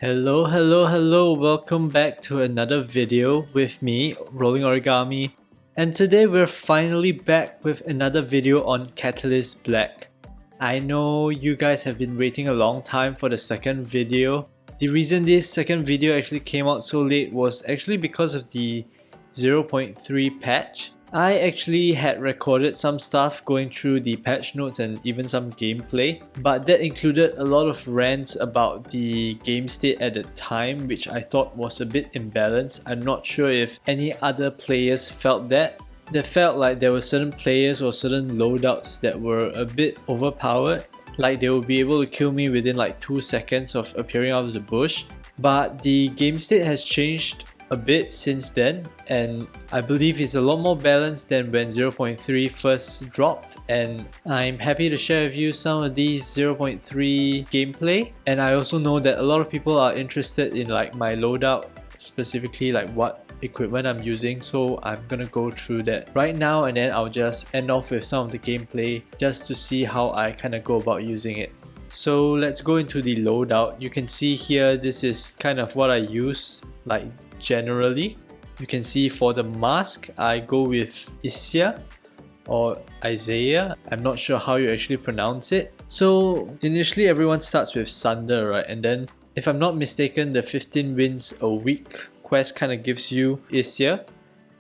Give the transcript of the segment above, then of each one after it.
Hello, welcome back to another video with me, Rolling Origami, and today we're finally back with another video on Catalyst Black. I know you guys have been waiting a long time for the second video. The reason this second video actually came out so late was actually because of the 0.3 patch. I actually had recorded some stuff going through the patch notes and even some gameplay, but that included a lot of rants about the game state at the time, which I thought was a bit imbalanced. I'm not sure if any other players felt that. They felt like there were certain players or certain loadouts that were a bit overpowered, like they would be able to kill me within like 2 seconds of appearing out of the bush. But the game state has changed a bit since then, and I believe it's a lot more balanced than when 0.3 first dropped, and I'm happy to share with you some of these 0.3 gameplay. And I also know that a lot of people are interested in like my loadout, specifically like what equipment I'm using, so I'm gonna go through that right now, and then I'll just end off with some of the gameplay just to see how I kind of go about using it. So let's go into the loadout. You can see here, this is kind of what I use like generally. You can see for the mask, I go with Isaiah or Isaiah. I'm not sure how you actually pronounce it. So initially everyone starts with Sunder, right? And then if I'm not mistaken, the 15 wins a week quest kind of gives you Isaiah.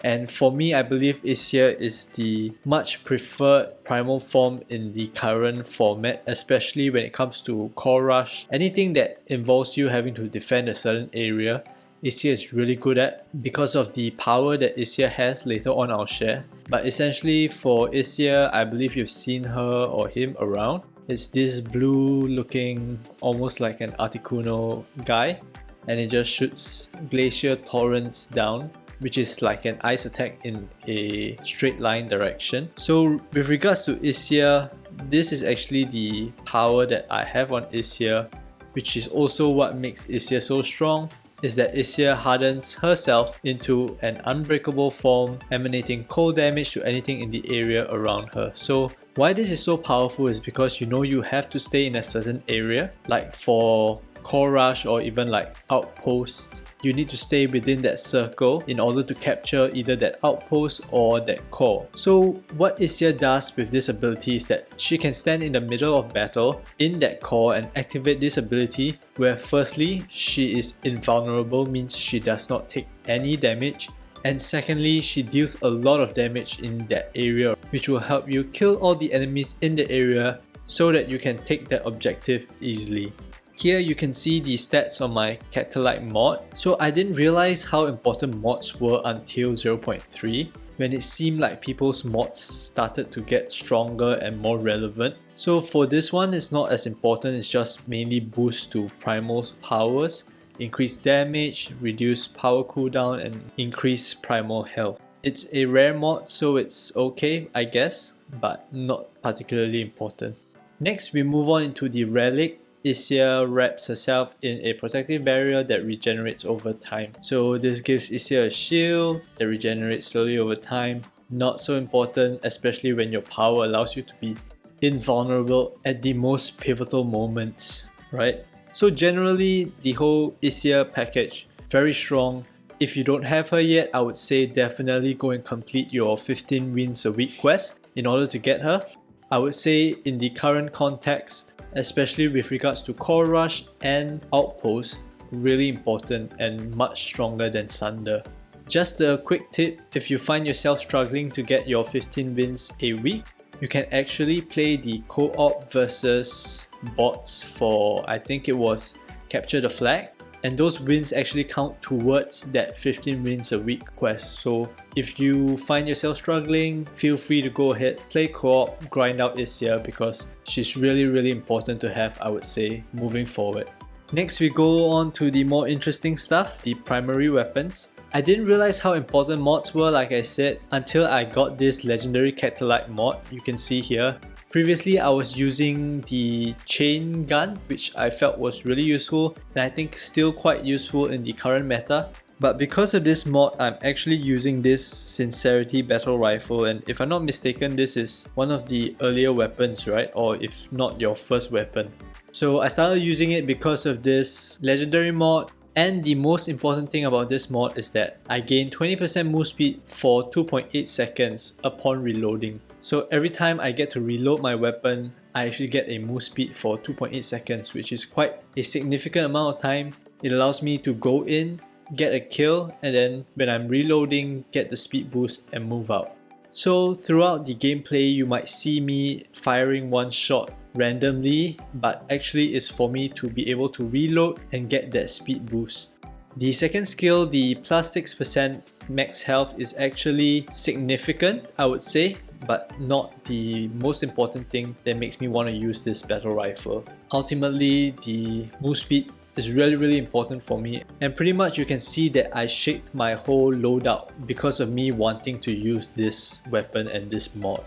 And for me, I believe Isaiah is the much preferred primal form in the current format, especially when it comes to core rush. Anything that involves you having to defend a certain area, Isaiah is really good at because of the power that Isaiah has. Later on I'll share. But essentially for Isaiah, I believe you've seen her or him around. It's this blue looking, almost like an Articuno guy, and it just shoots glacier torrents down, which is like an ice attack in a straight line direction. So with regards to Isaiah, this is actually the power that I have on Isaiah, which is also what makes Isaiah so strong, is that Isaiah hardens herself into an unbreakable form, emanating cold damage to anything in the area around her. So why this is so powerful is because you know you have to stay in a certain area, like for core rush or even like outposts, you need to stay within that circle in order to capture either that outpost or that core. So what Isaiah does with this ability is that she can stand in the middle of battle in that core and activate this ability, where firstly she is invulnerable, means she does not take any damage, and secondly she deals a lot of damage in that area, which will help you kill all the enemies in the area so that you can take that objective easily. Here you can see the stats on my Catalyst mod. So I didn't realize how important mods were until 0.3, when it seemed like people's mods started to get stronger and more relevant. So for this one, it's not as important, it's just mainly boost to primal powers, increase damage, reduce power cooldown, and increase primal health. It's a rare mod, so it's okay, I guess, but not particularly important. Next, we move on into the relic. Isaiah wraps herself in a protective barrier that regenerates over time. So this gives Isaiah a shield that regenerates slowly over time. Not so important, especially when your power allows you to be invulnerable at the most pivotal moments, right? So generally, the whole Isaiah package, very strong. If you don't have her yet, I would say definitely go and complete your 15 wins a week quest in order to get her. I would say in the current context, especially with regards to core rush and outpost, really important and much stronger than Sunder. Just a quick tip, if you find yourself struggling to get your 15 wins a week, you can actually play the co-op versus bots for, I think it was Capture the Flag, and those wins actually count towards that 15 wins a week quest. So if you find yourself struggling, feel free to go ahead, play co-op, grind out Isaiah, because she's really important to have, I would say, moving forward. Next, we go on to the more interesting stuff, the primary weapons. I didn't realize how important mods were, like I said, until I got this legendary Catalyst mod you can see here. Previously, I was using the chain gun, which I felt was really useful and I think still quite useful in the current meta. But because of this mod, I'm actually using this Sincerity Battle Rifle, and if I'm not mistaken, this is one of the earlier weapons, right? Or if not your first weapon. So I started using it because of this legendary mod, and the most important thing about this mod is that I gain 20% move speed for 2.8 seconds upon reloading. So every time I get to reload my weapon, I actually get a move speed for 2.8 seconds, which is quite a significant amount of time. It allows me to go in, get a kill, and then when I'm reloading, get the speed boost and move out. So throughout the gameplay, you might see me firing one shot randomly, but actually it's for me to be able to reload and get that speed boost. The second skill, the plus 6% max health, is actually significant, I would say, but not the most important thing that makes me want to use this battle rifle. Ultimately, the move speed is really important for me, and pretty much you can see that I shaped my whole loadout because of me wanting to use this weapon and this mod.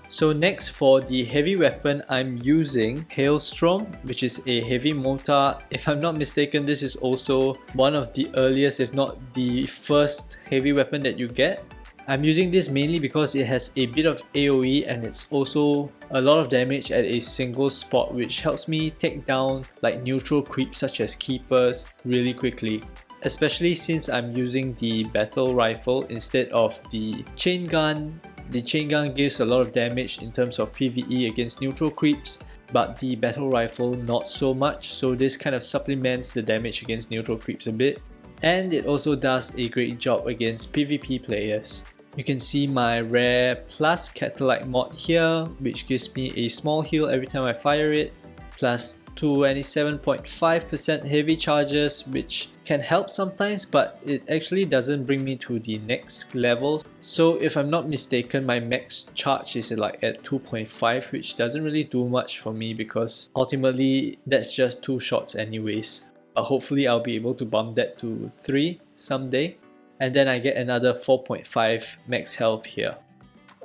So next, for the heavy weapon, I'm using Hailstorm, which is a heavy mortar. If I'm not mistaken, this is also one of the earliest, if not the first heavy weapon that you get. I'm using this mainly because it has a bit of AoE and it's also a lot of damage at a single spot, which helps me take down like neutral creeps such as keepers really quickly. Especially since I'm using the battle rifle instead of the chain gun. The chain gun gives a lot of damage in terms of PvE against neutral creeps, but the battle rifle not so much, so this kind of supplements the damage against neutral creeps a bit. And it also does a great job against PvP players. You can see my rare plus Catalyte mod here, which gives me a small heal every time I fire it, plus 27.5% heavy charges, which can help sometimes, but it actually doesn't bring me to the next level. So if I'm not mistaken, my max charge is like at 2.5, which doesn't really do much for me because ultimately that's just 2 shots anyways. But hopefully I'll be able to bump that to 3 someday. And then I get another 4.5 max health here.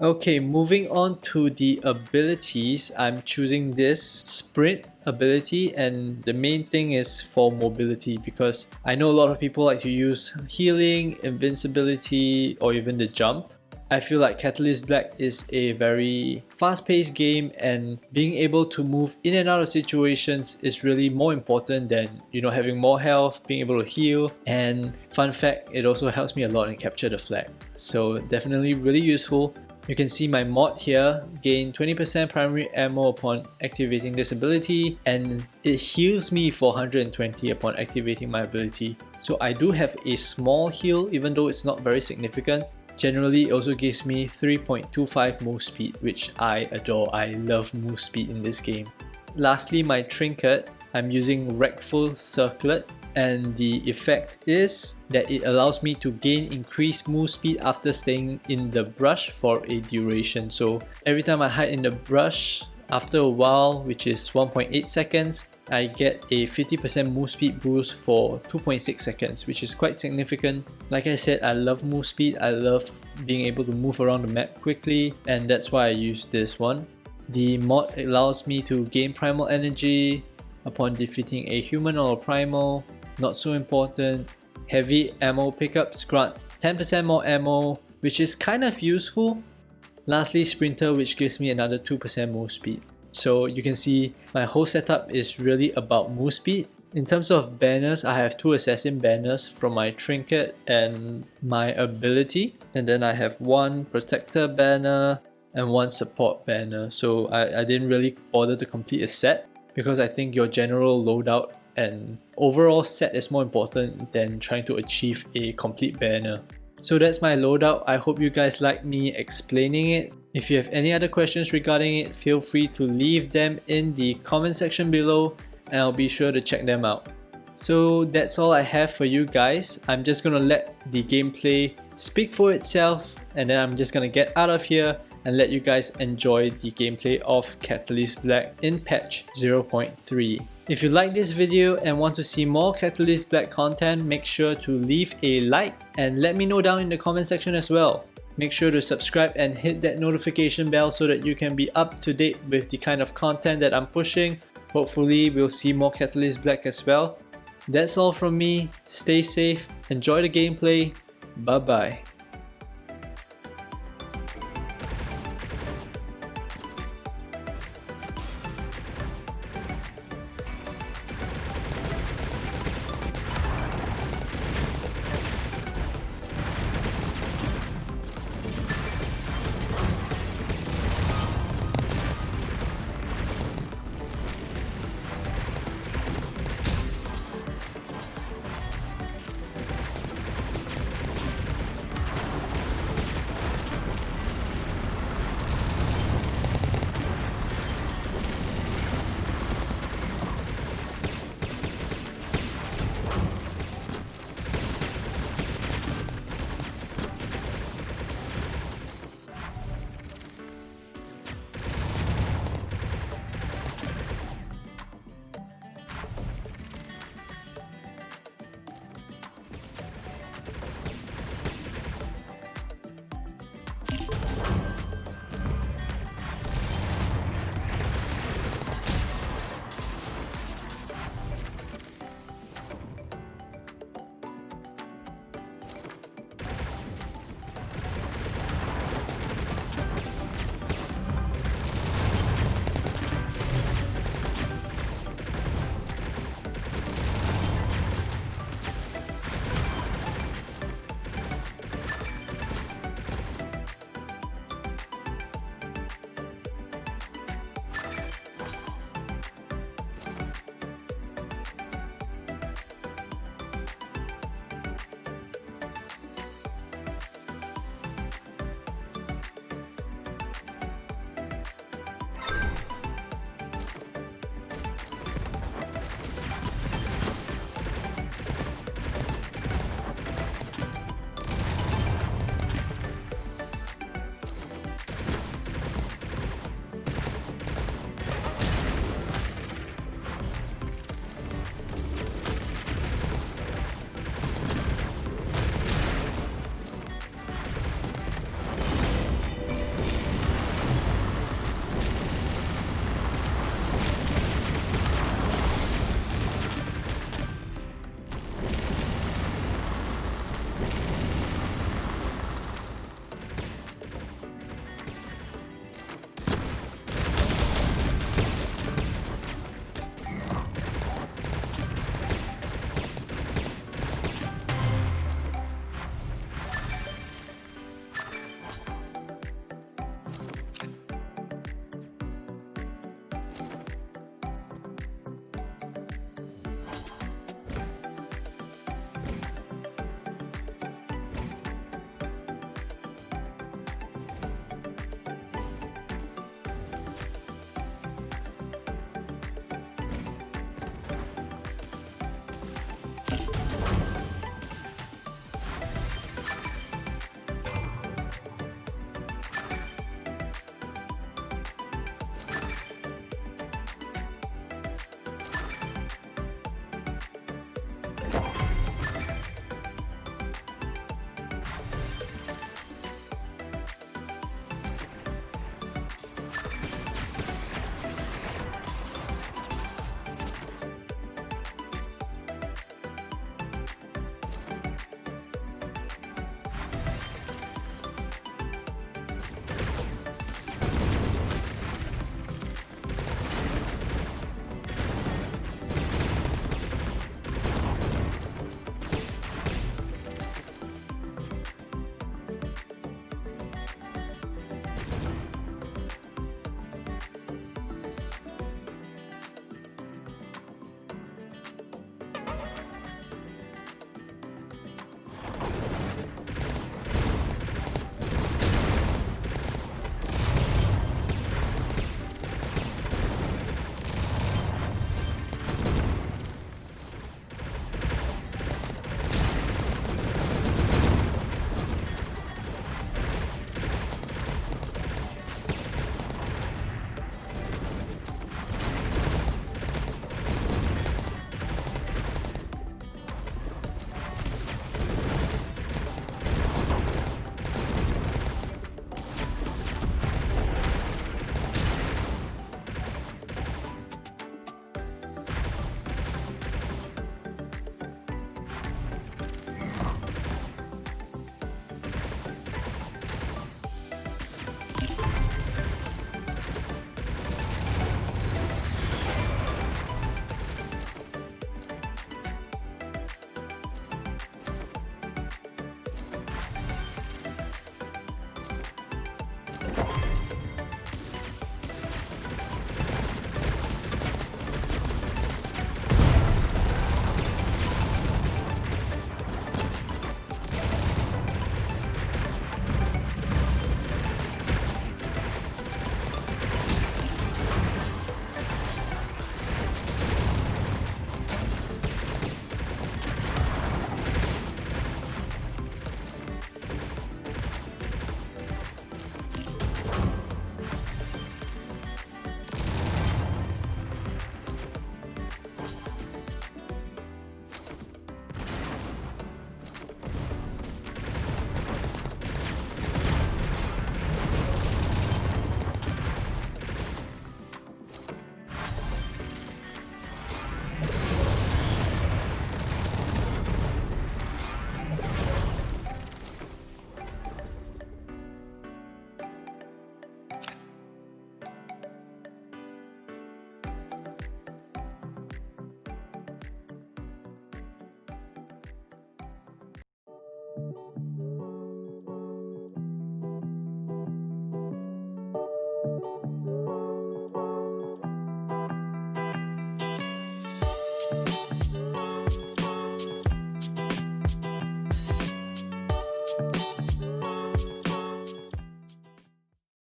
Okay, moving on to the abilities, I'm choosing this sprint ability, and the main thing is for mobility because I know a lot of people like to use healing, invincibility, or even the jump. I feel like Catalyst Black is a very fast-paced game, and being able to move in and out of situations is really more important than, having more health, being able to heal. And fun fact, it also helps me a lot in Capture the Flag. So definitely really useful. You can see my mod here, gain 20% primary ammo upon activating this ability, and it heals me for 120 upon activating my ability. So I do have a small heal even though it's not very significant. Generally, it also gives me 3.25 move speed, which I adore. I love move speed in this game. Lastly, my trinket, I'm using Wreckful Circlet, and the effect is that it allows me to gain increased move speed after staying in the brush for a duration. So every time I hide in the brush, after a while, which is 1.8 seconds, I get a 50% move speed boost for 2.6 seconds, which is quite significant. Like I said, I love move speed, I love being able to move around the map quickly, and that's why I use this one. The mod allows me to gain primal energy upon defeating a human or a primal, not so important. Heavy ammo pickups grant 10% more ammo, which is kind of useful. Lastly, Sprinter, which gives me another 2% move speed. So you can see my whole setup is really about move speed. In terms of banners, I have 2 assassin banners from my trinket and my ability, and then I have 1 protector banner and 1 support banner. So I didn't really bother to complete a set because I think your general loadout and overall set is more important than trying to achieve a complete banner. So that's my loadout. I hope you guys like me explaining it. If you have any other questions regarding it, feel free to leave them in the comment section below and I'll be sure to check them out. So that's all I have for you guys. I'm just gonna let the gameplay speak for itself, and then I'm just gonna get out of here and let you guys enjoy the gameplay of Catalyst Black in patch 0.3. If you like this video and want to see more Catalyst Black content, make sure to leave a like and let me know down in the comment section as well. Make sure to subscribe and hit that notification bell so that you can be up to date with the kind of content that I'm pushing. Hopefully we'll see more Catalyst Black as well. That's all from me. Stay safe, enjoy the gameplay. Bye bye.